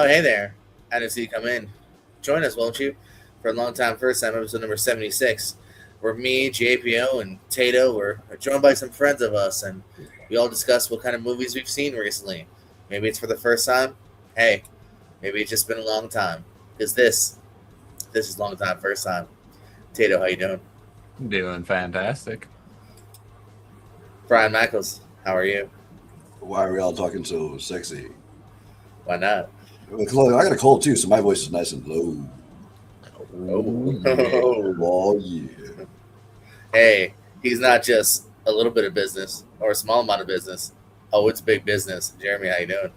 hey there. I didn't see you come in. Join us, won't you? For a long time, first time, episode number 76. Where me, JPO, and Tato were joined by some friends of us, and we all discussed what kind of movies we've seen recently. Maybe it's for the first time. Hey, maybe it's just been a long time. Because this is long time, first time. Tato, how you doing? Doing fantastic. Brian Michaels, how are you? Why are we all talking so sexy? Why not? I got a cold too, so my voice is nice and low. Oh yeah. Hey, he's not just a little bit of business or a small amount of business. Oh, it's big business. Jeremy, how you doing?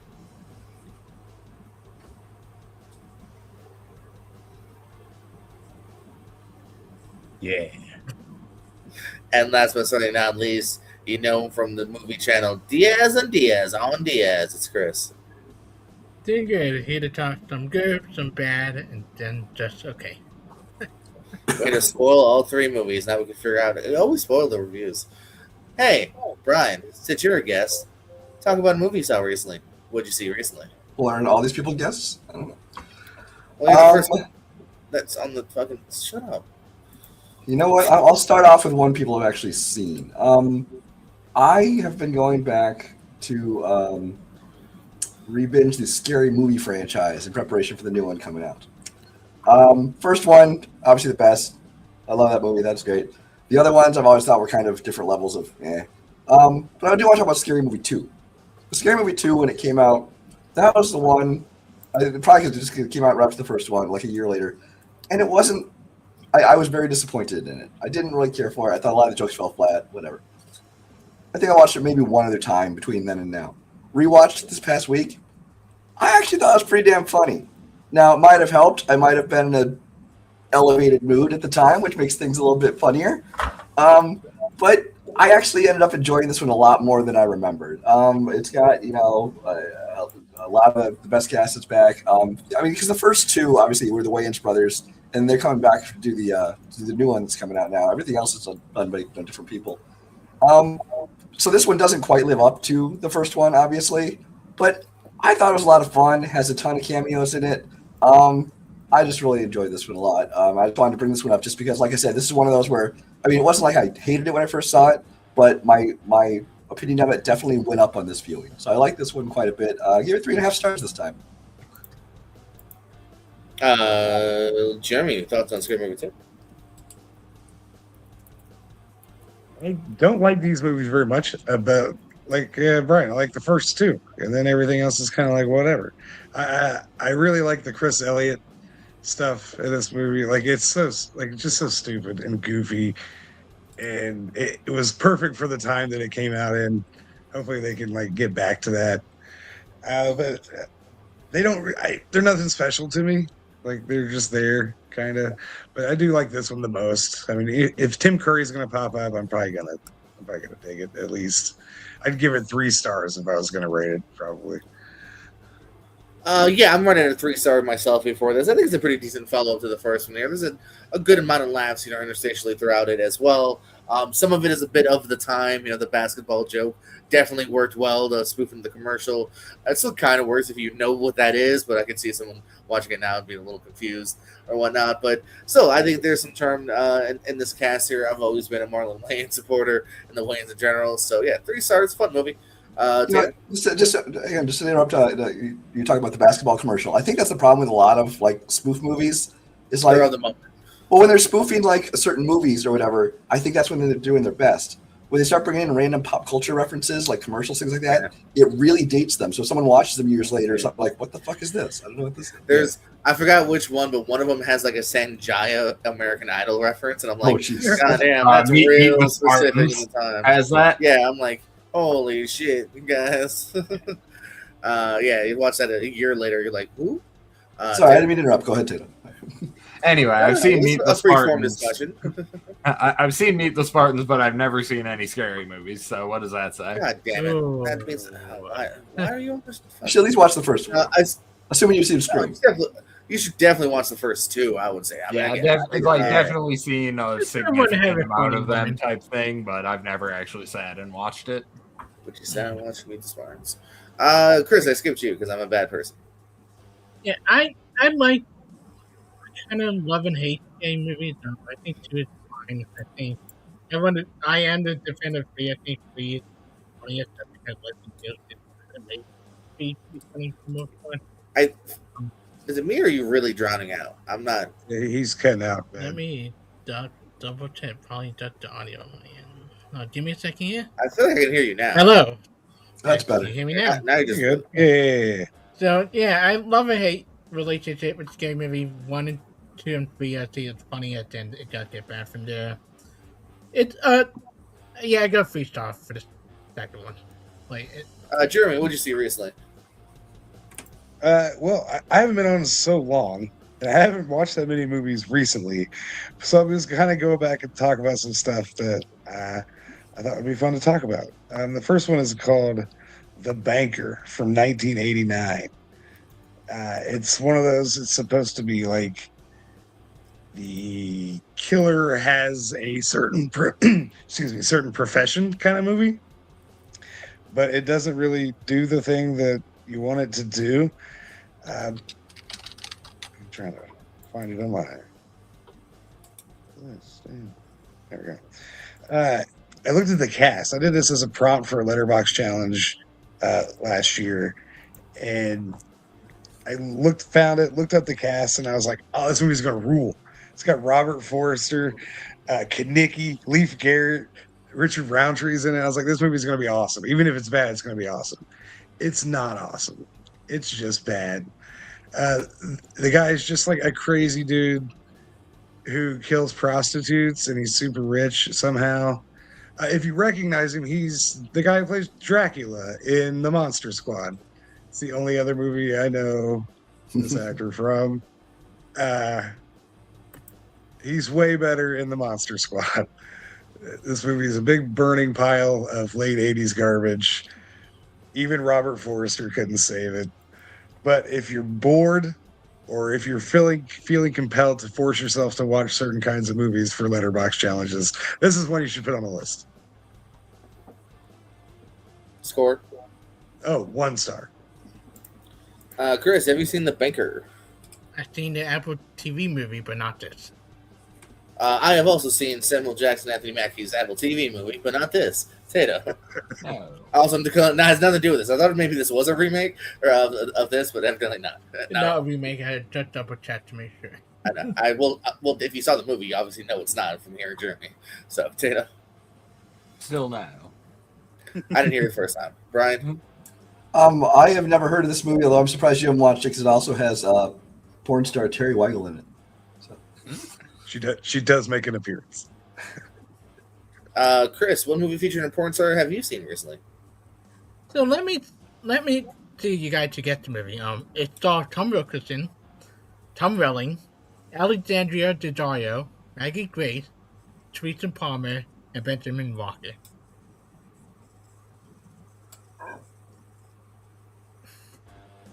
Yeah. And last but certainly not least, you know him from the movie channel Diaz and Diaz on Diaz. It's Chris. Doing good. Here to talk some good, some bad, and then just okay. Way to spoil all three movies. Now we can figure out. It always spoil the reviews. Hey, Brian, since you're a guest, talk about a movie you saw recently. What'd you see recently? Well, aren't all these people guests? I don't know. Well, you're the first one that's on the fucking. Shut up. You know what? I'll start off with one people have actually seen. I have been going back to re-binge the Scary Movie franchise in preparation for the new one coming out. First one, obviously the best. I love that movie. That's great. The other ones I've always thought were kind of different levels of eh. But I do want to talk about Scary Movie 2. Scary Movie 2, when it came out, that was the one. Probably because it just came out right after the first one, like a year later. And it wasn't. I was very disappointed in it. I didn't really care for it. I thought a lot of the jokes fell flat, whatever. I think I watched it maybe one other time between then and now. Rewatched it this past week. I actually thought it was pretty damn funny. Now, it might have helped. I might have been in an elevated mood at the time, which makes things a little bit funnier. But I actually ended up enjoying this one a lot more than I remembered. It's got, a lot of the best cast is back. Because the first two, obviously, were the Wayans brothers, and they're coming back to do the new one that's coming out now. Everything else is done by different people. So this one doesn't quite live up to the first one, obviously, but I thought it was a lot of fun. It has a ton of cameos in it. I just really enjoyed this one a lot. I just wanted to bring this one up just because, like I said, this is one of those where, it wasn't like I hated it when I first saw it, but my opinion of it definitely went up on this viewing. So I like this one quite a bit. I gave it 3.5 stars this time. Jeremy, thoughts on Scary Movie 2? I don't like these movies very much, but Brian, I like the first two, and then everything else is kind of like whatever. I really like the Chris Elliott stuff in this movie. It's just so stupid and goofy, and it was perfect for the time that it came out in. Hopefully, they can get back to that. But they don't. They're nothing special to me. They're just there, kind of. But I do like this one the most. If Tim Curry's going to pop up, I'm probably gonna dig it at least. I'd give it 3 stars if I was going to rate it, probably. Yeah, I'm running a 3-star myself before this. I think it's a pretty decent follow-up to the first one. There's a good amount of laughs, interstitially throughout it as well. Some of it is a bit of the time. The basketball joke definitely worked well. The spoofing the commercial. It still kind of works if you know what that is, but I can see someone watching it now and being a little confused or whatnot. But still, I think there's some charm in this cast here. I've always been a Marlon Wayans supporter and the Wayans in general. So, yeah, 3 stars. Fun movie. Just to interrupt, you talk about the basketball commercial. I think that's the problem with a lot of spoof movies. Is when they're spoofing certain movies or whatever, I think that's when they're doing their best. When they start bringing in random pop culture references, like commercials, things like that, it really dates them. So if someone watches them years later, it's what the fuck is this? I don't know what this is. I forgot which one, but one of them has a Sanjaya American Idol reference, and I'm like, God damn, that's real specific at the time. Has that? Yeah, I'm like, holy shit, guys. Yeah, you watch that a year later, you're like, who? Sorry, I didn't mean to interrupt. Go ahead, Tatum. Anyway, I've seen Meet the Spartans. I've seen Meet the Spartans, but I've never seen any scary movies. So what does that say? God damn it! That means why are you on this? You should at least watch the first one. Assuming you've seen Scream. You should definitely watch the first 2. I would say. Definitely seen a significant amount of them type thing, but I've never actually sat and watched it. But you sat and watched Meet the Spartans. Chris, I skipped you because I'm a bad person. Yeah, I like kind of love and hate game movies. I think two is fine. I think I am the defender of three. I think three is funniest because Leslie Nielsen made three to be funny for the most part. I is it me or are you really drowning out? I'm not. He's cutting out, man. Let me double check. Probably just the audio on my end. Give me a second here. I feel like I can hear you now. Hello. That's Can better. you hear me now? Now you're just Good. Yeah. So yeah, I love and hate relationship with scary movie 1 and 2 and 3. I see it's funny at the end. It does get bad from there. It's yeah, I go 3 stars for the second one. Like Jeremy, what'd you see recently? Well, I haven't been on so long, and I haven't watched that many movies recently, so I'm just kind of go back and talk about some stuff that I thought would be fun to talk about. The first one is called The Banker from 1989. It's one of those. It's supposed to be like the killer has a certain certain profession kind of movie, but it doesn't really do the thing that you want it to do. I'm trying to find it online. There we go. I looked at the cast. I did this as a prompt for a Letterboxd challenge last year, and I looked up the cast, and I was like, "Oh, this movie's gonna rule." It's got Robert Forster, Kenickie, Leif Garrett, Richard Roundtree's in it. I was like, "This movie's gonna be awesome. Even if it's bad, it's gonna be awesome." It's not awesome. It's just bad. The guy is just like a crazy dude who kills prostitutes, and he's super rich somehow. If you recognize him, he's the guy who plays Dracula in The Monster Squad. It's the only other movie I know this actor from. He's way better in The Monster Squad. This movie is a big burning pile of late 80s garbage. Even Robert Forster couldn't save it. But if you're bored, or if you're feeling compelled to force yourself to watch certain kinds of movies for Letterboxd challenges, this is one you should put on the list. Score? Oh, 1 star. Chris, have you seen The Banker? I've seen the Apple TV movie, but not this. I have also seen Samuel Jackson, Anthony Mackie's Apple TV movie, but not this. Tato. Oh. Also, it has nothing to do with this. I thought maybe this was a remake of this, but evidently not. Not a remake. I had just double check to make sure. I know. I will. Well, if you saw the movie, you obviously know it's not from hearing Jeremy. So, Tato. Still no. I didn't hear it the first time. Brian? I have never heard of this movie, although I'm surprised you haven't watched it because it also has porn star Terry Weigel in it. So. She does make an appearance. Chris, what movie featuring a porn star have you seen recently? So let me see you guys to get the movie. It stars Tom Wilkinson, Tom Welling, Alexandria Daddario, Maggie Grace, Teresa Palmer, and Benjamin Walker.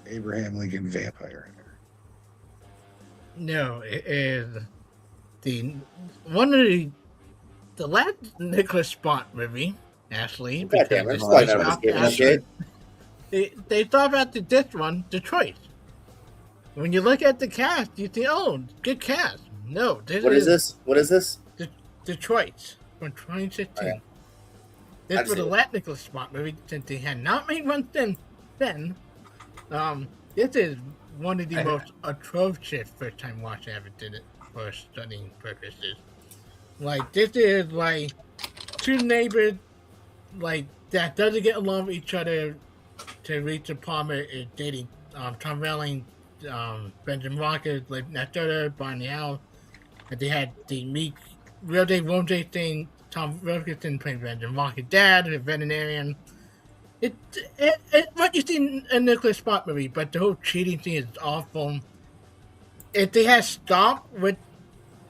Abraham Lincoln Vampire. No, it is one of the last Nicholas Spot movie, actually. God damn it! They thought about this one, Detroit. When you look at the cast, you think, "Oh, good cast." No, What is this? Detroit from 2016. Okay. This was the last Nicholas Spot movie since they had not made one since then. This is one of the most atrocious first time watch I ever did it for studying purposes. Like, this is like two neighbors like that doesn't get along with each other. Teresa Palmer is dating Tom Welling, Benjamin Walker lived next door, buying the house. And they had the meet real day, won't day thing. Tom Wilkinson playing Benjamin Walker's dad, a veterinarian. It what you see in a Nicholas Spot movie, but the whole cheating thing is awful. If they had stopped with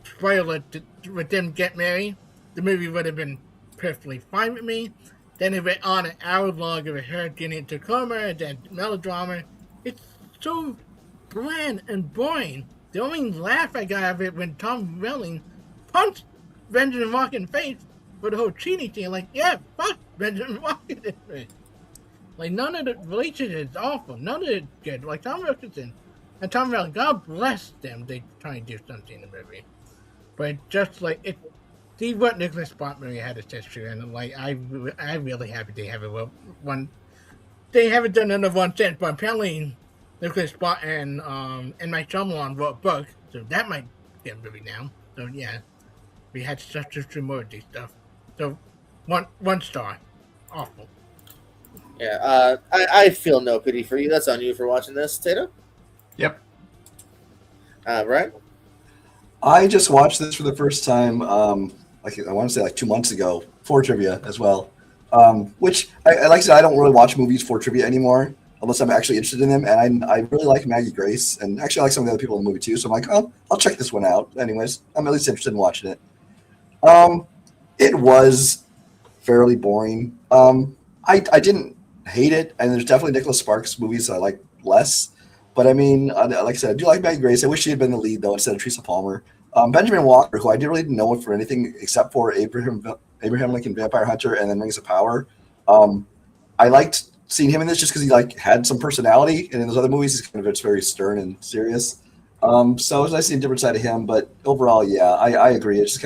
spoiler with them get married, the movie would have been perfectly fine with me. Then it went on an hour long of her getting into coma and then melodrama. It's so bland and boring. The only laugh I got out of it when Tom Welling punched Benjamin Walker in the face for the whole cheating thing. Like, yeah, fuck Benjamin Walker. Like, none of the relationship is awful. None of it's good. Like, Tom Wilkinson, And Tom Valley, God bless them, they try and do something in the movie. But just like it, see what Nicholas Spark movie had its history, and like I'm really happy they have it one. They haven't done another one since, but apparently Nicholas Spark and Mike Shyamalan wrote a book, so that might get a movie now. So yeah, we had such a Morty stuff. So one star, awful. Yeah, I feel no pity for you. That's on you for watching this, Tato. Yep. Right. I just watched this for the first time, like I want to say like 2 months ago for trivia as well. Which I like I said, I don't really watch movies for trivia anymore unless I'm actually interested in them. And I really like Maggie Grace, and actually I like some of the other people in the movie too. So I'm like, oh, I'll check this one out. Anyways, I'm at least interested in watching it. It was fairly boring. I didn't hate it, and there's definitely Nicholas Sparks movies I like less. But I mean, like I said, I do like Maggie Grace. I wish she had been the lead though instead of Teresa Palmer. Benjamin Walker, who I didn't really know for anything except for Abraham Lincoln Vampire Hunter and then Rings of Power. I liked seeing him in this just because he like had some personality, and in those other movies he's kind of it's very stern and serious. So it was nice to see a different side of him. But overall, yeah, I agree. It's just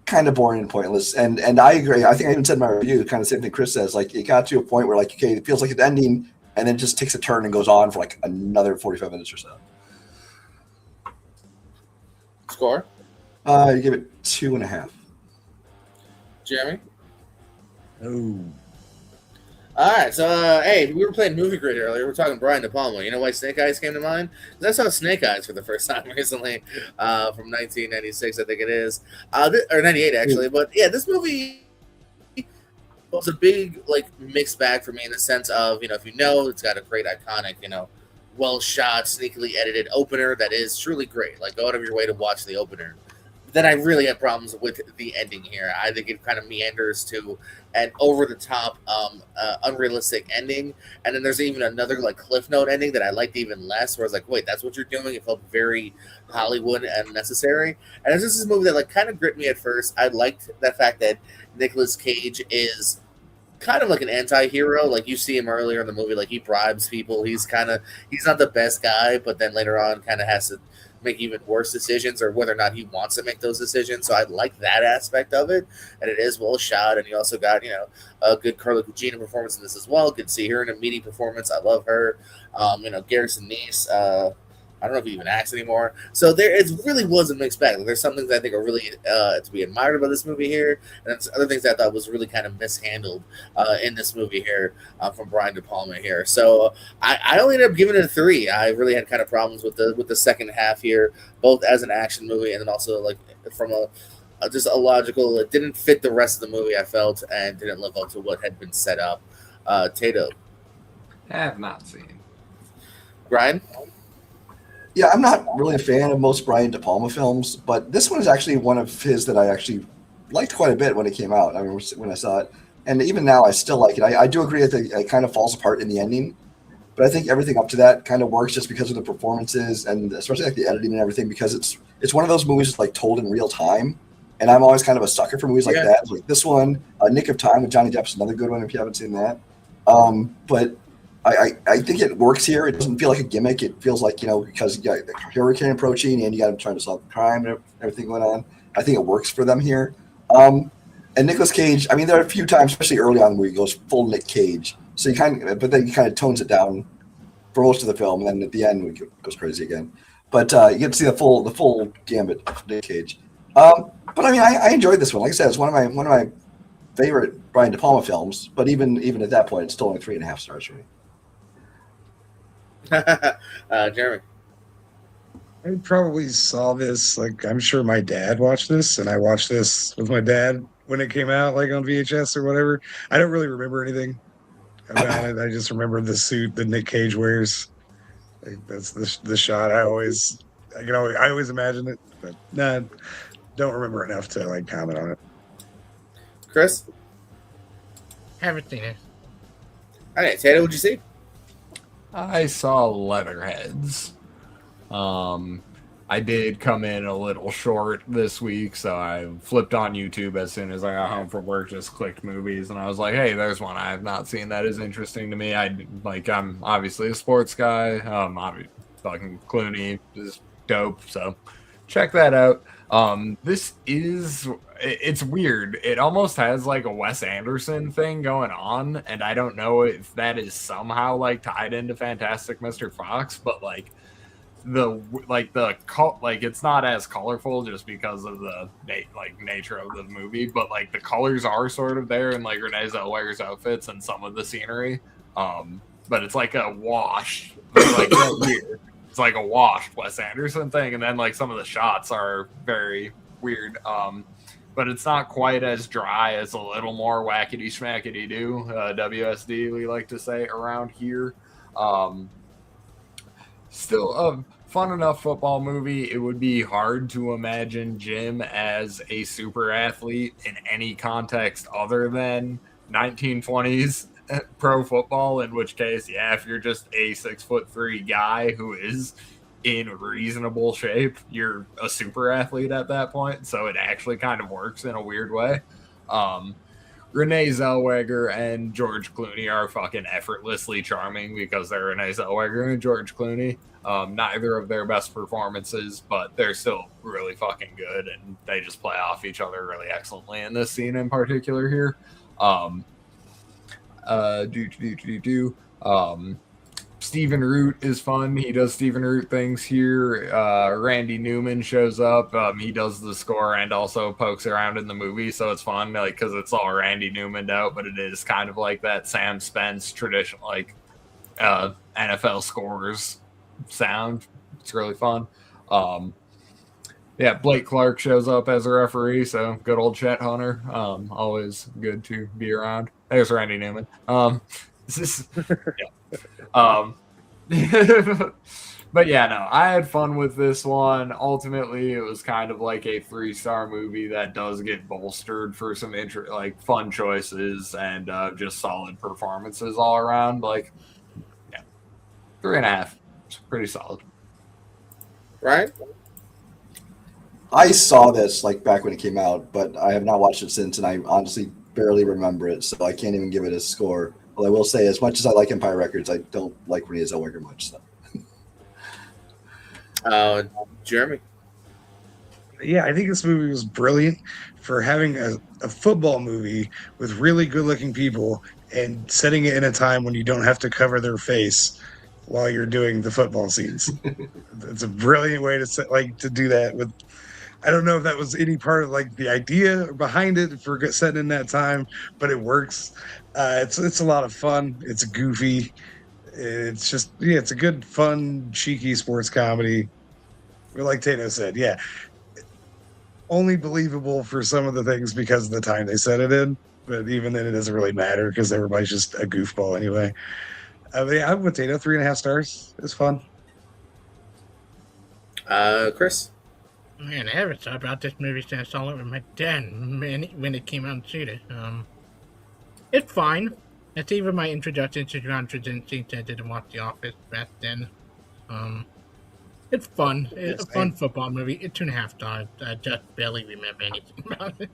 kind of boring and pointless. And I agree. I think I even said in my review kind of the same thing Chris says. Like it got to a point where like okay, it feels like it's ending, and then just takes a turn and goes on for like another 45 minutes or so. Score? You give it 2.5. Jeremy? Oh. All right, so hey, we were playing Movie Grid earlier. We're talking Brian De Palma. You know why Snake Eyes came to mind? Because I saw Snake Eyes for the first time recently, from 1996, I think it is, or 98 actually. But yeah, this movie was a big like mixed bag for me in the sense of if it's got a great iconic well shot, sneakily edited opener that is truly great. Like go out of your way to watch the opener. Then I really had problems with the ending here. I think it kind of meanders to an over-the-top, unrealistic ending. And then there's even another like Cliff Note ending that I liked even less, where I was like, wait, that's what you're doing? It felt very Hollywood and necessary. And it's just this movie that like kind of gripped me at first. I liked the fact that Nicolas Cage is kind of like an anti-hero. Like you see him earlier in the movie, like he bribes people. He's not the best guy, but then later on kind of has to make even worse decisions, or whether or not he wants to make those decisions. So I like that aspect of it, and it is well shot. And you also got a good Carla Gugino performance in this as well. Good to see her in a meaty performance. I love her. Garrison Nice. I don't know if he even acts anymore. So it really was a mixed bag. Like, there's some things I think are really to be admired about this movie here, and there's other things that I thought was really kind of mishandled in this movie here from Brian De Palma here. So I only ended up giving it a 3. I really had kind of problems with the second half here, both as an action movie and then also like from just a logical. It didn't fit the rest of the movie, I felt, and didn't live up to what had been set up. Tato, I have not seen. Brian. Yeah, I'm not really a fan of most Brian De Palma films, but this one is actually one of his that I actually liked quite a bit when it came out. I remember when I saw it, and even now I still like it. I do agree that it kind of falls apart in the ending, but I think everything up to that kind of works just because of the performances and especially like the editing and everything, because it's one of those movies that's like told in real time, and I'm always kind of a sucker for movies like that. Like this one, Nick of Time with Johnny Depp is another good one if you haven't seen that. But I think it works here. It doesn't feel like a gimmick. It feels like, because you got the hurricane approaching and you got him trying to solve the crime and everything going on. I think it works for them here. And Nicolas Cage, I mean, there are a few times, especially early on, where he goes full Nick Cage. So but then he kind of tones it down for most of the film, and then at the end it goes crazy again. But you get to see the full gambit of Nick Cage. But I mean, I enjoyed this one. Like I said, it's one of my favorite Brian De Palma films. But even at that point, it's still only 3.5 stars for me. Jeremy. I probably saw this, like I'm sure my dad watched this, and I watched this with my dad when it came out, like on VHS or whatever. I don't really remember anything about it. I just remember the suit that Nick Cage wears. Like, that's the shot I always imagine it, but don't remember enough to like comment on it. Chris? Haven't seen it. All right, Tato, what'd you see? I saw Leatherheads. I did come in a little short this week, so I flipped on YouTube as soon as I got home from work, just clicked movies, and I was like, hey, there's one I have not seen that is interesting to me. I'm obviously a sports guy. Fucking Clooney is dope, so check that out. It's weird. It almost has like a Wes Anderson thing going on, and I don't know if that is somehow like tied into Fantastic Mr. Fox, but like it's not as colorful just because of the nature of the movie, but like the colors are sort of there in like Renee Zellweger's outfits and some of the scenery. But it's like a wash. It's like a washed Wes Anderson thing, and then like some of the shots are very weird. But it's not quite as dry as a little more whackety schmackety do. WSD, we like to say around here. Still a fun enough football movie. It would be hard to imagine Jim as a super athlete in any context other than 1920s pro football, in which case, yeah, if you're just a 6'3" guy who is in reasonable shape, you're a super athlete at that point. So it actually kind of works in a weird way. Renee Zellweger and George Clooney are fucking effortlessly charming because they're Renee Zellweger and George Clooney. Neither of their best performances, but they're still really fucking good, and they just play off each other really excellently in this scene in particular here. Stephen Root is fun. He does Stephen Root things here. Randy Newman shows up. He does the score and also pokes around in the movie, so it's fun, like, because it's all Randy Newman out, but it is kind of like that Sam Spence traditional, like, NFL scores sound. It's really fun. Yeah, Blake Clark shows up as a referee, so good old Chet Hunter. Always good to be around. There's Randy Newman. But yeah, no, I had fun with this one. Ultimately, it was kind of like a 3-star movie that does get bolstered for some fun choices and just solid performances all around. Like, yeah, 3.5. It's pretty solid. Right? I saw this like back when it came out, but I have not watched it since, and I honestly barely remember it, so I can't even give it a score. Well, I will say, as much as I like Empire Records, I don't like Renee Zellweger much. So. Jeremy? Yeah, I think this movie was brilliant for having a football movie with really good-looking people and setting it in a time when you don't have to cover their face while you're doing the football scenes. It's a brilliant way to do that with. I don't know if that was any part of like the idea behind it for setting in that time, but it works. It's a lot of fun. It's goofy. It's just it's a good, fun, cheeky sports comedy. Like Tato said, yeah, only believable for some of the things because of the time they set it in. But even then, it doesn't really matter because everybody's just a goofball anyway. Yeah, I'm with Tato. 3.5 stars. It's fun. Chris? Man, I ever thought about this movie since I saw it with my dad when it came out in theater. It's fine. It's even my introduction to John Krasinski since I didn't watch The Office back then. It's fun. It's a fun football movie. It's 2.5 stars. I just barely remember anything about it.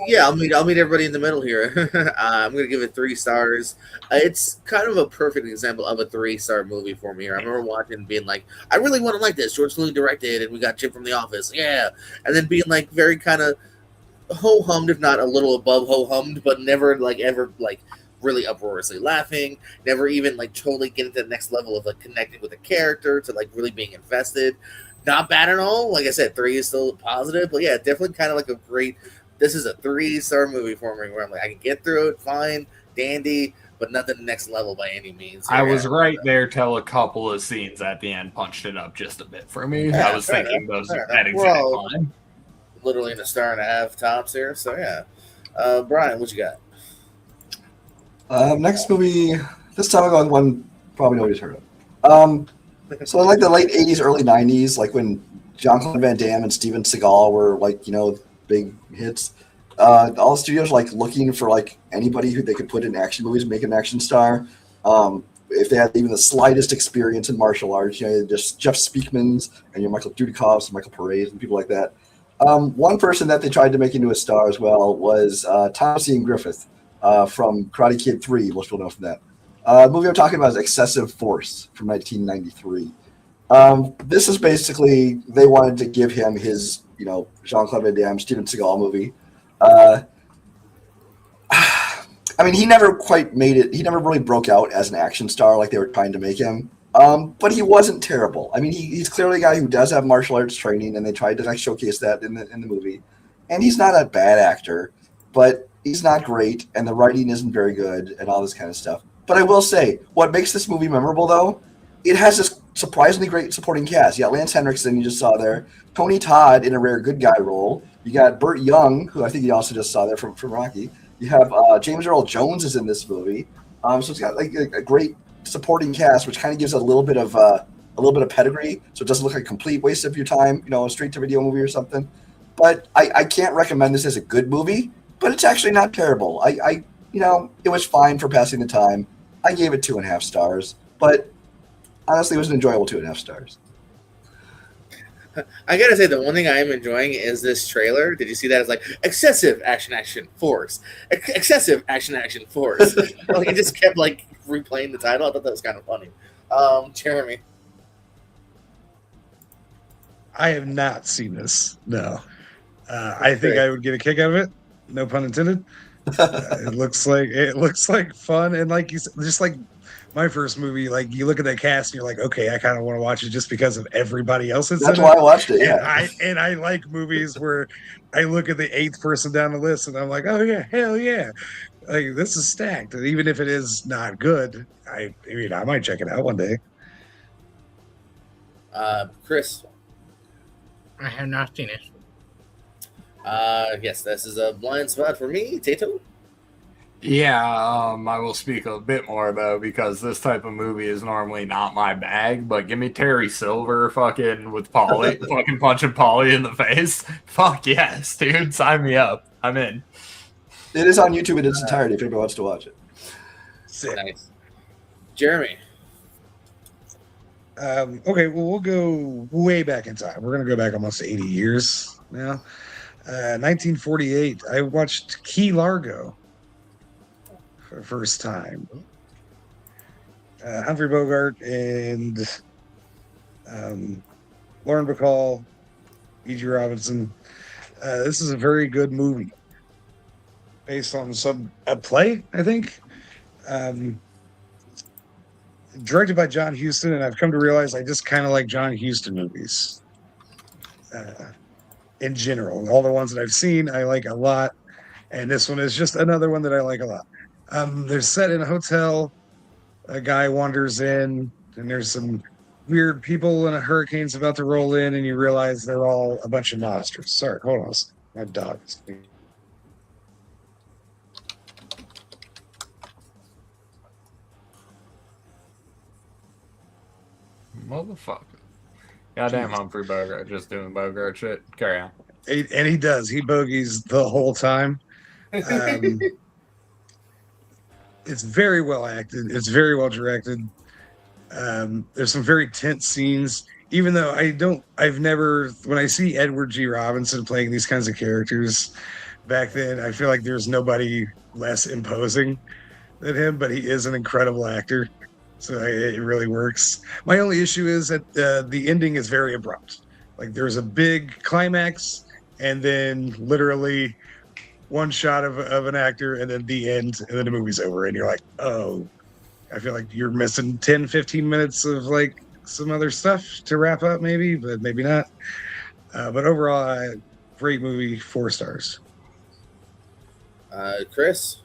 Yeah, I'll meet everybody in the middle here. I'm gonna give it 3 stars. It's kind of a perfect example of a 3-star movie for me here. I remember watching and being like, I really want to like this. George Clooney directed, and we got Jim from The Office, yeah. And then being like very kind of ho-hummed, if not a little above ho-hummed, but never like ever like really uproariously laughing. Never even like totally getting to the next level of like connecting with a character to like really being invested. Not bad at all. Like I said, 3 is still positive, but yeah, definitely kind of like a great. This is a 3-star movie for me where I'm like, I can get through it, fine, dandy, but nothing next level by any means. I was right there till a couple of scenes at the end punched it up just a bit for me. Yeah, I was thinking that exact line. Literally in 1.5 stars tops here, so yeah. Brian, what you got? Next movie, this time I'll go with one probably nobody's heard of. So in like the late 80s, early 90s, like when Jean-Claude Van Damme and Steven Seagal were like, big hits. All the studios like looking for like anybody who they could put in action movies, make an action star. if they had even the slightest experience in martial arts. Just Jeff Speakmans and your Michael Dudikoffs and Michael Perez and people like that. One person that they tried to make into a star as well was Thomas Ian Griffith from Karate Kid 3. Most people know from that. The movie I'm talking about is Excessive Force from 1993. This is basically, they wanted to give him his, Jean-Claude Van Damme, Steven Seagal movie. I mean, he never quite made it. He never really broke out as an action star like they were trying to make him. But he wasn't terrible. I mean, he's clearly a guy who does have martial arts training, and they tried to showcase that in the movie. And he's not a bad actor, but he's not great, and the writing isn't very good, and all this kind of stuff. But I will say, what makes this movie memorable, though, it has this surprisingly great supporting cast. You got Lance Henriksen, you just saw there. Tony Todd in a rare good guy role. You got Burt Young, who I think you also just saw there from Rocky. You have James Earl Jones is in this movie. So it's got like a great supporting cast, which kind of gives it a little bit of pedigree, so it doesn't look like a complete waste of your time, a straight-to-video movie or something. But I can't recommend this as a good movie, but it's actually not terrible. It was fine for passing the time. I gave it 2.5 stars, but honestly, it was an enjoyable 2.5 stars. I gotta say, the one thing I am enjoying is this trailer. Did you see that? It's like excessive action force, excessive action force. Like it just kept like replaying the title. I thought that was kind of funny. Jeremy, I have not seen this. No, I think I would get a kick out of it. No pun intended. It looks like fun, and like you said, just like my first movie, like you look at that cast and you're like, okay, I kind of want to watch it just because of everybody else. That's why I watched it. Yeah, and I like movies where I look at the 8th person down the list and I'm like, oh yeah, hell yeah, like this is stacked. And even if it is not good, I might check it out one day. Chris. I have not seen it. Yes, this is a blind spot for me. Tato. Yeah, I will speak a bit more though, because this type of movie is normally not my bag. But give me Terry Silver fucking with Paulie, fucking punching Paulie in the face. Fuck yes, dude, sign me up. I'm in. It is on YouTube in its entirety if anybody wants to watch it. Sick. Nice. Jeremy. Okay, well, we'll go way back in time. We're gonna go back almost 80 years now. 1948. I watched Key Largo for the first time. Humphrey Bogart and Lauren Bacall, E.G. Robinson. This is a very good movie based on a play, I think. Directed by John Huston, and I've come to realize I just kind of like John Huston movies in general. All the ones that I've seen, I like a lot, and this one is just another one that I like a lot. They're set in a hotel. A guy wanders in, and there's some weird people, and a hurricane's about to roll in, and you realize they're all a bunch of monsters. Sorry, hold on. My dog is speaking. Motherfucker. Goddamn Humphrey Bogart just doing Bogart shit. Carry on. And he does. He bogeys the whole time. It's very well acted. It's very well directed. There's some very tense scenes. Even though when I see Edward G. Robinson playing these kinds of characters back then, I feel like there's nobody less imposing than him, but he is an incredible actor. So it really works. My only issue is that the ending is very abrupt. Like there's a big climax and then literally one shot of an actor and then the end and then the movie's over and you're like, oh, I feel like you're missing 10, 15 minutes of like some other stuff to wrap up maybe, but maybe not. But overall, great movie, 4 stars. Chris.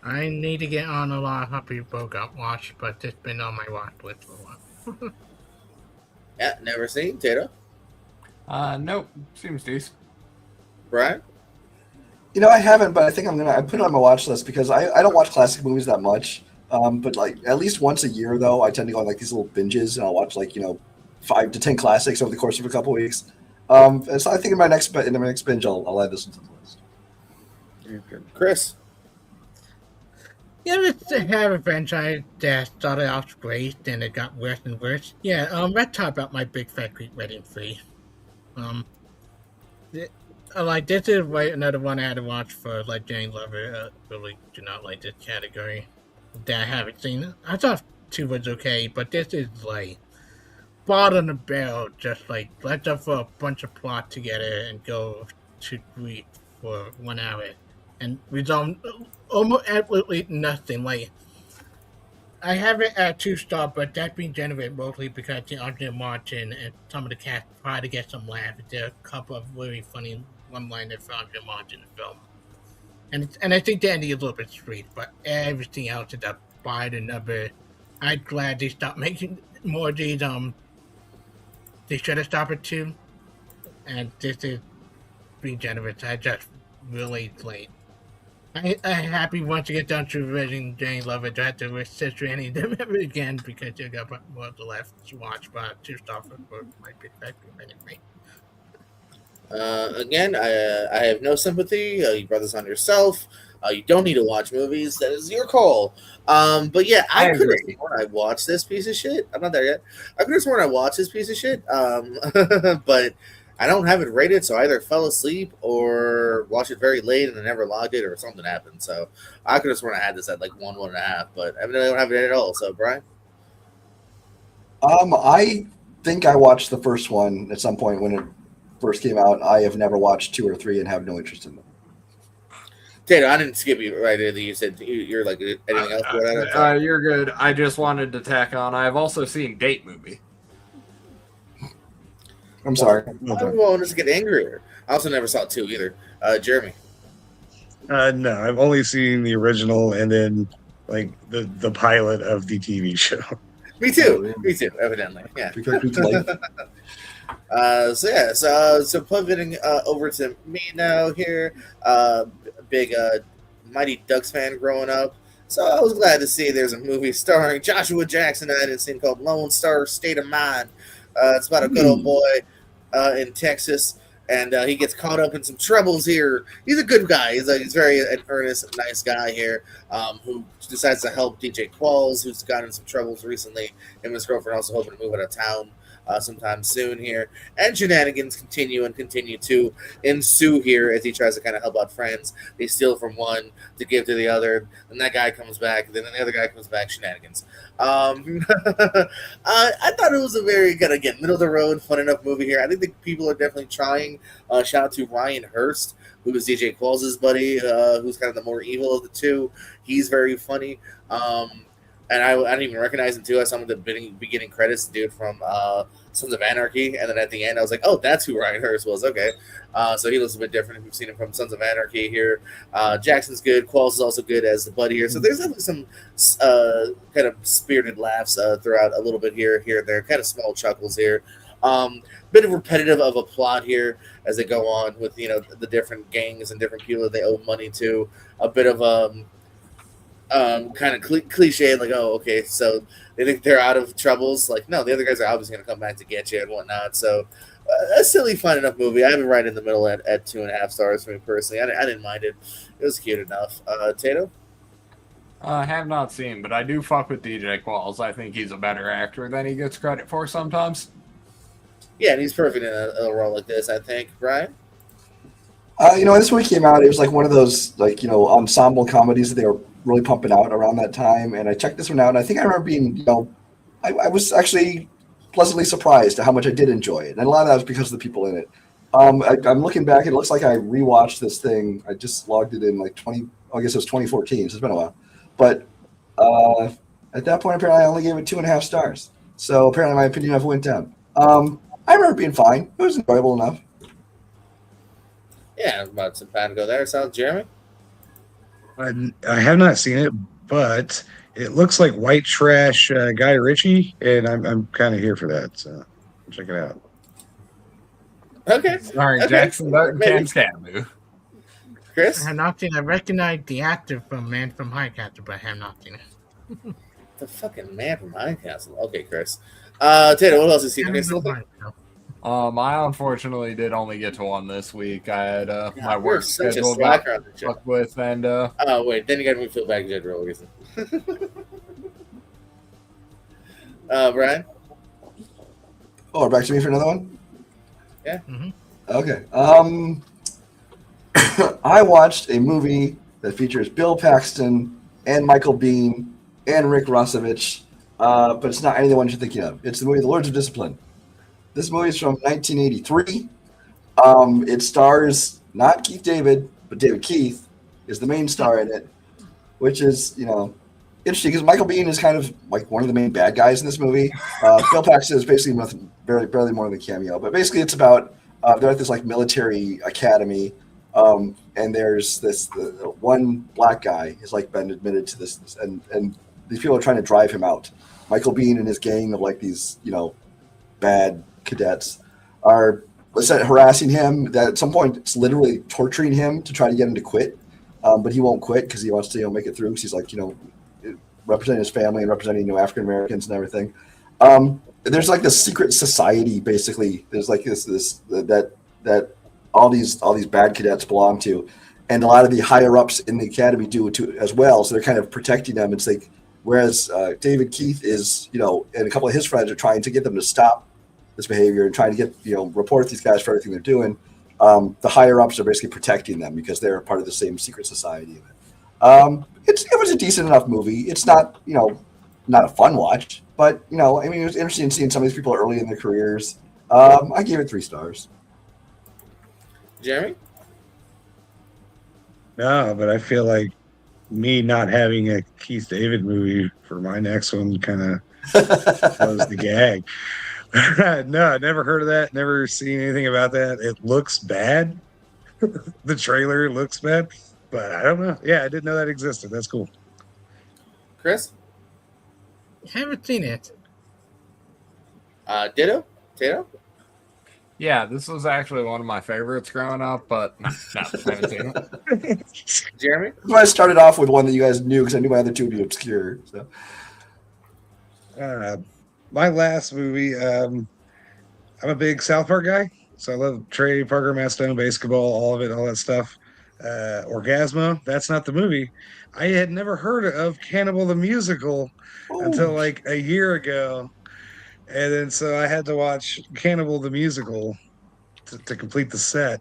I need to get on a lot of Humphrey Bogart watch, but it's been on my watch list for a while. Yeah, never seen. Tato. Nope. Seems decent. Brian. I haven't, but I think I put it on my watch list because I don't watch classic movies that much. But like at least once a year though, I tend to go on like these little binges and I'll watch like 5 to 10 classics over the course of a couple of weeks. And so I think in my next binge I'll add this into the list. Chris. Yeah, it's a Harry franchise that started off great, then it got worse and worse. Yeah, let's talk about My Big Fat Greek Wedding 3. Um, th- like, this is right another one I had to watch for, like, Danny Lover. Really do not like this category that I haven't seen. I thought 2 was okay, but this is, like, bottom of the barrel, just, like, let's up for a bunch of plot together and go to Greek for 1 hour and resolve almost absolutely nothing. Like, I have it at 2 star, but that's being generated mostly because the Andre Martin and some of the cast try to get some laughs. There are a couple of really funny one-liners for Andre Martin in the film, and I think the ending is a little bit sweet, but everything else is a by the number. I'm glad they stopped making more of these. They should have stopped at 2, and this is being generous. I just really late. I'm happy once you get done to reading Jane Lover, do I have to resist any of them ever again because you got more to left to watch, but 2 star for my big factory anyway. Again, I have no sympathy. You brought this on yourself. You don't need to watch movies. That is your call. But yeah, I could have sworn I watched this piece of shit. I'm not there yet. I could have sworn I watched this piece of shit. But I don't have it rated, so I either fell asleep or watched it very late and I never logged it or something happened. So I could have sworn I had this at like 1.5, but evidently I don't have it at all. So Brian? I think I watched the first one at some point when it first came out. I have never watched 2 or 3 and have no interest in them. Tato, I didn't skip you right there. You said you're like anything else? You're good. I just wanted to tack on. I've also seen Date Movie. I'm sorry. Well, just get angrier. I also never saw 2 either. Jeremy? No, I've only seen the original and then like the pilot of the TV show. Me too. Me too. Evidently, yeah. So pivoting over to me now here. Big Mighty Ducks fan growing up. So I was glad to see there's a movie starring Joshua Jackson I hadn't seen called Lone Star State of Mind. It's about a good old boy in Texas, and he gets caught up in some troubles here. He's a good guy. He's very an earnest, nice guy here who decides to help DJ Qualls, who's gotten in some troubles recently. Him and his girlfriend also hoping to move out of town sometime soon here. And shenanigans continue to ensue here as he tries to kind of help out friends. They steal from one to give to the other. Then that guy comes back. Then the other guy comes back. Shenanigans. I thought it was a very kind of, again, middle of the road, fun enough movie here. I think the people are definitely trying. Shout out to Ryan Hurst, who was DJ Qualls' buddy, who's kind of the more evil of the two. He's very funny. And I didn't even recognize him, too. I saw him at the beginning credits, the dude from Sons of Anarchy. And then at the end, I was like, oh, that's who Ryan Hurst was. Okay. So he looks a bit different. We've seen him from Sons of Anarchy here. Jackson's good. Qualls is also good as the buddy here. So there's definitely some kind of spirited laughs throughout a little bit here and there. Kind of small chuckles here. Bit of repetitive of a plot here as they go on with, the different gangs and different people that they owe money to. A bit of kind of cliche, like, oh, okay, so they think they're out of troubles. Like, no, the other guys are obviously going to come back to get you and whatnot. So, a silly, fun enough movie. I have it right in the middle at 2.5 stars for me personally. I didn't mind it. It was cute enough. Tato? I have not seen, but I do fuck with DJ Qualls. I think he's a better actor than he gets credit for sometimes. Yeah, and he's perfect in a role like this, I think. Brian? This movie came out, it was like one of those, ensemble comedies that they were really pumping out around that time. And I checked this one out, and I think I remember being, I was actually pleasantly surprised at how much I did enjoy it. And a lot of that was because of the people in it. I'm looking back, it looks like I rewatched this thing. I just logged it in like 2014, so it's been a while. But at that point, apparently I only gave it 2.5 stars. So apparently my opinion of it went down. I remember it being fine. It was enjoyable enough. Yeah, about some time to go there. Sounds Jeremy? I have not seen it, but it looks like white trash Guy Ritchie, and I'm kind of here for that. So check it out. Okay. Sorry, Jackson Burton, Cam Scaramou. Chris? I have not seen. I recognize the actor from Man from High Castle, but I have not seen it. The fucking Man from High Castle. Okay, Chris. Tato, what else has he seen? I unfortunately did only get to one this week. I had my You're work such a schedule got slacker on the job. fucked with, and Oh wait, then you got to move back general reason. Brian. Oh, back to me for another one. Yeah. Mhm. Okay. I watched a movie that features Bill Paxton and Michael Biehn and Rick Rossovich, but it's not any of the ones you're thinking of. It's the movie The Lords of Discipline. This movie is from 1983. It stars not Keith David, but David Keith is the main star in it, which is, interesting because Michael Biehn is kind of like one of the main bad guys in this movie. Bill Paxton is basically nothing, barely more than a cameo, but basically it's about they're at this like military academy, and there's the one black guy has like been admitted to this, and these people are trying to drive him out. Michael Biehn and his gang of like these bad cadets are harassing him. That at some point it's literally torturing him to try to get him to quit, but he won't quit because he wants to make it through. Because he's like representing his family and representing African Americans and everything. There's like this secret society basically. There's like this that all these bad cadets belong to, and a lot of the higher ups in the academy do too as well. So they're kind of protecting them. It's like whereas David Keith is and a couple of his friends are trying to get them to stop this behavior and trying to get report these guys for everything they're doing. The higher ups are basically protecting them because they're part of the same secret society. It was a decent enough movie. It's not not a fun watch, but it was interesting seeing some of these people early in their careers. I gave it 3 stars. Jeremy. No, but I feel like me not having a Keith David movie for my next one kind of closed the gag. No, I never heard of that. Never seen anything about that. It looks bad. The trailer looks bad, but I don't know. Yeah, I didn't know that existed. That's cool. Chris. Haven't seen it. Ditto. Tato. yeah, this was actually one of my favorites growing up, but no, I haven't seen it. Jeremy. That's why I started off with one that you guys knew because I knew my other 2 would be obscure. So. My last movie, I'm a big South Park guy, so I love Trey Parker, Matt Stone, basketball, all of it, all that stuff. Orgasmo, that's not the movie. I had never heard of Cannibal the Musical until like a year ago. And then so I had to watch Cannibal the Musical to complete the set.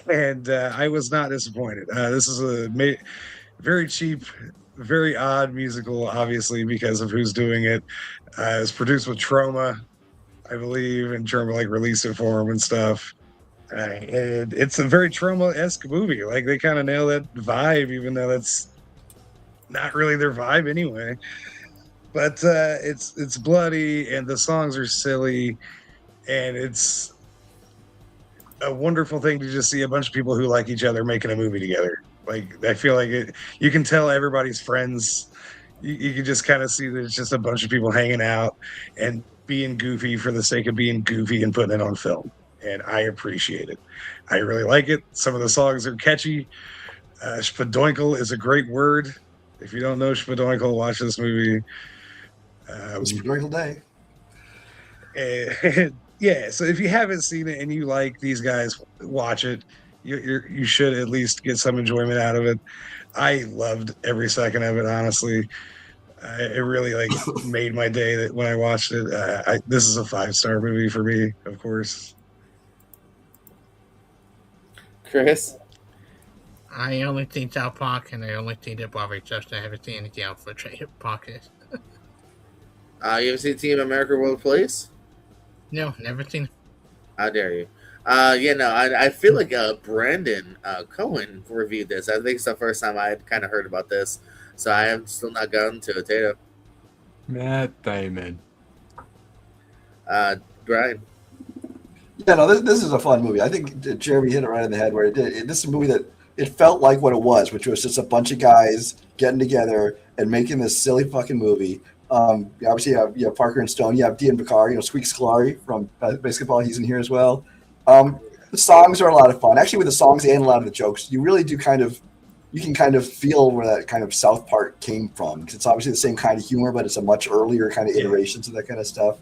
And I was not disappointed. This is a very cheap, very odd musical, obviously, because of who's doing it. It's produced with Troma, I believe, and Troma like released it for him and stuff. And it's a very Troma-esque movie. Like they kind of nail that vibe, even though that's not really their vibe anyway. But it's bloody and the songs are silly, and it's a wonderful thing to just see a bunch of people who like each other making a movie together. Like I feel like you can tell everybody's friends. You can just kind of see that it's just a bunch of people hanging out and being goofy for the sake of being goofy and putting it on film. And I appreciate it. I really like it. Some of the songs are catchy. Spadoinkle is a great word. If you don't know Spadoinkle, watch this movie. It's a beautiful day. And, yeah, so if you haven't seen it and you like these guys, watch it. You should at least get some enjoyment out of it. I loved every second of it, honestly. It really made my day that when I watched it. This is a 5-star movie for me, of course. Chris. I only seen South Park and I only seen the Broadway just I haven't seen anything else for Trey Parker. You ever seen Team America World Police? No, never seen. How dare you? I feel like Brandon Cohen reviewed this. I think it's the first time I had kind of heard about this, so I have still not gotten to it. Tato. Matt Damon. Brian. Yeah, no, this is a fun movie. I think Jeremy hit it right on the head where this is a movie that it felt like what it was, which was just a bunch of guys getting together and making this silly fucking movie. Obviously, you have Parker and Stone. You have Dean Bakar, Squeak Scolari from Basketball. He's in here as well. The songs are a lot of fun. Actually, with the songs and a lot of the jokes, you really do you can kind of feel where that kind of South Park came from. Because it's obviously the same kind of humor, but it's a much earlier kind of iterations of that kind of stuff.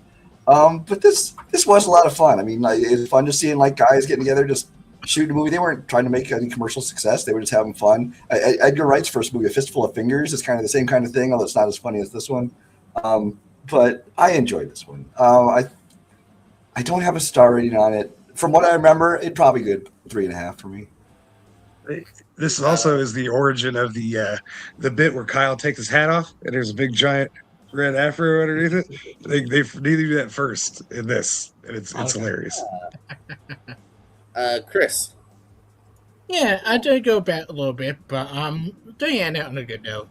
But this was a lot of fun. I mean, it's fun just seeing like guys getting together, just shooting a movie. They weren't trying to make any commercial success. They were just having fun. Edgar Wright's first movie, A Fistful of Fingers, is kind of the same kind of thing, although it's not as funny as this one. But I enjoyed this one. I don't have a star rating on it. From what I remember, it'd probably good 3.5 for me. This also is the origin of the bit where Kyle takes his hat off and there's a big giant red afro underneath it. They do that first in this, and it's hilarious. Chris. Yeah, I did go back a little bit, but Diane on a good note.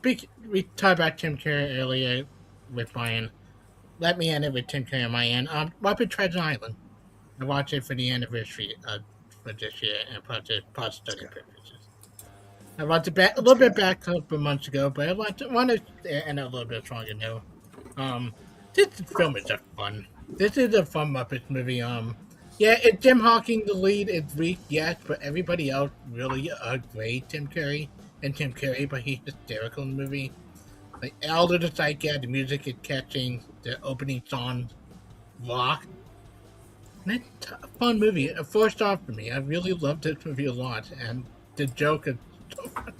We talked about Tim Curry earlier with Brian. Let me end it with Tim Curry on my end. Muppet Treasure Island. I watched it for the anniversary for this year and for study purposes. I watched it a little bit back a couple months ago, but I wanted to end a little bit stronger note. This film is just fun. This is a fun Muppets movie. Yeah, it's Jim Hawking the lead. It's weak, yes, but everybody else really great. Tim Curry, but he's hysterical in the movie. Like all of the psyche, the music is catching, the opening song rock. And it's a fun movie. A 4-star for me. I really loved this movie a lot, and the joke is so fun.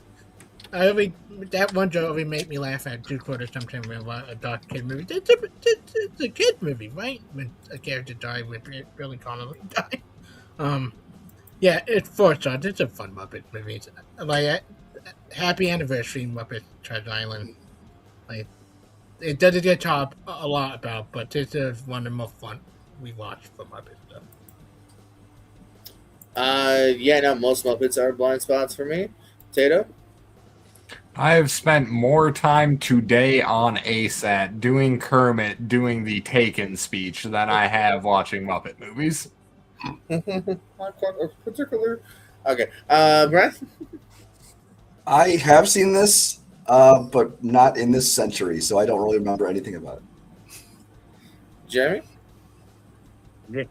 That one joke always made me laugh at 2/4 sometimes when a dark kid movie. It's a kid movie, right? When a character died, when Billy Connolly died. Yeah, it's 4 stars. It's a fun Muppet movie. It's like happy anniversary, Muppet Treasure Island. Like it doesn't get talked a lot about, but this is one of the most fun we watched for Muppet stuff. Yeah, no, most Muppets are blind spots for me. Tato? I have spent more time today on ASAT doing Kermit doing the Taken speech than I have watching Muppet movies. Particular. Okay. Brad? I have seen this, but not in this century, so I don't really remember anything about it. Jeremy? Yeah.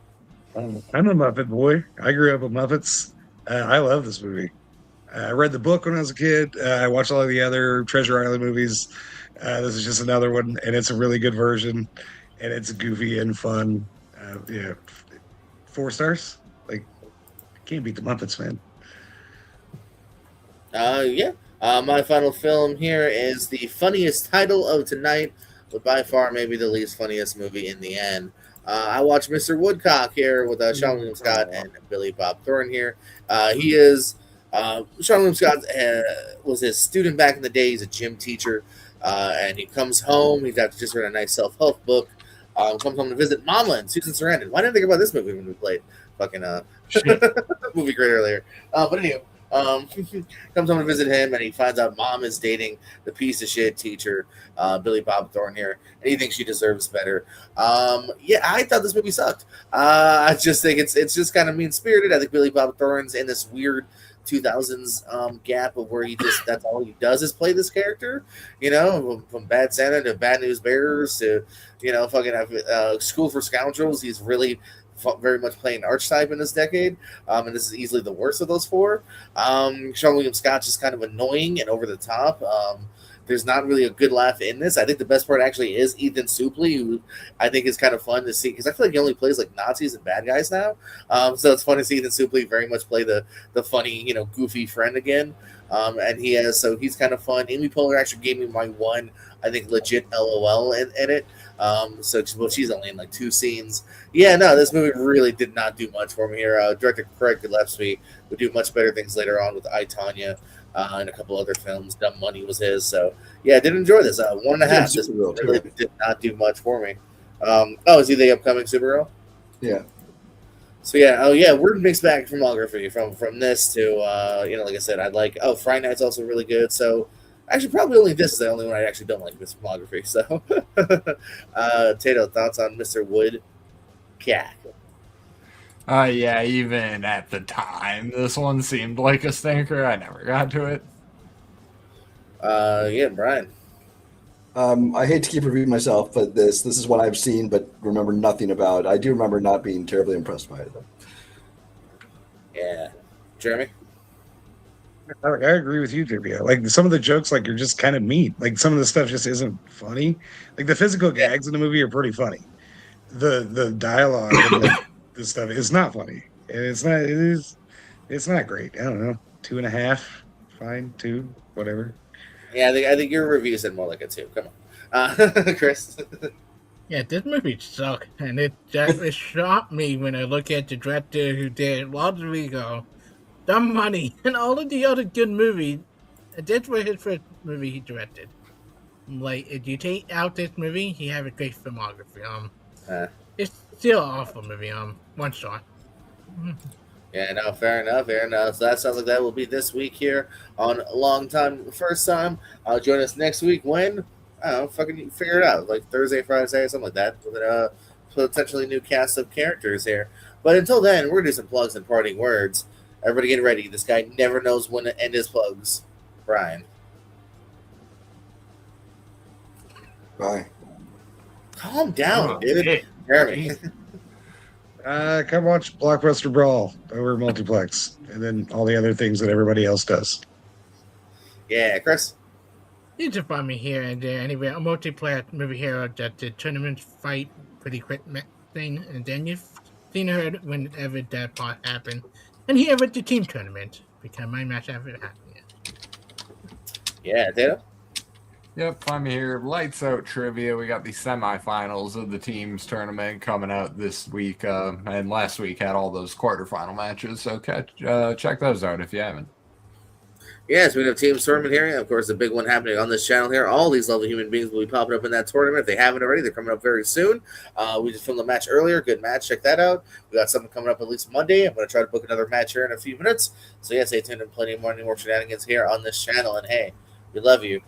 I'm a Muppet boy. I grew up with Muppets. I love this movie. I read the book when I was a kid. I watched all of the other Treasure Island movies. This is just another one, and it's a really good version, and it's goofy and fun. Yeah, 4 stars. Like, can't beat the Muppets, man. Yeah. My final film here is the funniest title of tonight, but by far maybe the least funniest movie in the end. I watched Mr. Woodcock here with Sean William Scott and Billy Bob Thornton here. He is Sean William Scott was his student back in the day. He's a gym teacher, and he comes home. He's after just read a nice self-help book. Comes home to visit Mama and Susan Sarandon. Why didn't I think about this movie when we played fucking movie great earlier? But anyway. Comes home to visit him, and he finds out Mom is dating the piece of shit teacher, Billy Bob Thornton here, and he thinks she deserves better. Yeah, I thought this movie sucked. I just think it's just kind of mean spirited. I think Billy Bob Thornton's in this weird 2000s gap of where that's all he does is play this character, you know, from Bad Santa to Bad News Bears to, you know, fucking School for Scoundrels. He's really very much playing archetype in this decade, and this is easily the worst of those 4. Sean William Scott's just kind of annoying and over the top. There's not really a good laugh in this. I think the best part actually is Ethan Suplee, who I think is kind of fun to see because I feel like he only plays like Nazis and bad guys now. So it's fun to see Ethan Suplee very much play the funny, you know, goofy friend again. And he's kind of fun. Amy Poehler actually gave me my one, I think, legit LOL in it. She's only in like 2 scenes. Yeah, no, this movie really did not do much for me here. Director Craig Gillespie would do much better things later on with I, Tonya, and a couple other films. Dumb Money was his. So, yeah, I did enjoy this. 1.5. This really did not do much for me. Is he the upcoming Supergirl? Yeah. So, yeah, we're mixed bag filmography from this to, like I said, Friday Night's also really good. So, actually, probably only this is the only one I actually don't like this filmography. So, Tato, thoughts on Mr. Woodcock? Yeah, even at the time, this one seemed like a stinker. I never got to it. Yeah, Brian. I hate to keep repeating myself, but this is what I've seen, but remember nothing about. I do remember not being terribly impressed by it, though. Yeah, Jeremy. I agree with you, JB. Like some of the jokes, like, are just kind of mean. Like some of the stuff just isn't funny. Like the physical gags in the movie are pretty funny, the dialogue and the stuff is not funny, and it's not great. I don't know, 2.5, fine, 2, whatever. Yeah, I think your review said more like a 2. Come on, Chris. Yeah, this movie sucked, and it shocked me when I look at the director who did Rodrigo, The Money, and all of the other good movies. This was his first movie he directed. Like, if you take out this movie, he have a great filmography. It's still an awful movie. 1 star. Yeah, no, fair enough, fair enough. So that sounds like that will be this week here on Long Time First Time. Join us next week when, I don't know, fucking figure it out. Like Thursday, Friday, Saturday, something like that. With a potentially new cast of characters here. But until then, we're going to do some plugs and parting words. Everybody get ready. This guy never knows when to end his plugs. Brian. Bye. Calm down, Oh, dude. shit. Jeremy. Come watch Blockbuster Brawl over multiplex, and then all the other things that everybody else does. Yeah, Chris. You just find me here and there. Anyway, a multiplayer movie hero that the tournament fight pretty quick thing, and then you've seen her whenever that part happened. And here with the team tournament, because my match ever happened yet. Yeah, Dana. Yep, find me here. Lights out trivia. We got the semifinals of the teams tournament coming out this week, and last week had all those quarterfinal matches. So check those out if you haven't. Yes, we have team tournament here. Of course, the big one happening on this channel here. All these lovely human beings will be popping up in that tournament. If they haven't already, they're coming up very soon. We just filmed a match earlier. Good match. Check that out. We got something coming up at least Monday. I'm going to try to book another match here in a few minutes. So, yeah, stay tuned and plenty more shenanigans here on this channel. And, hey, we love you.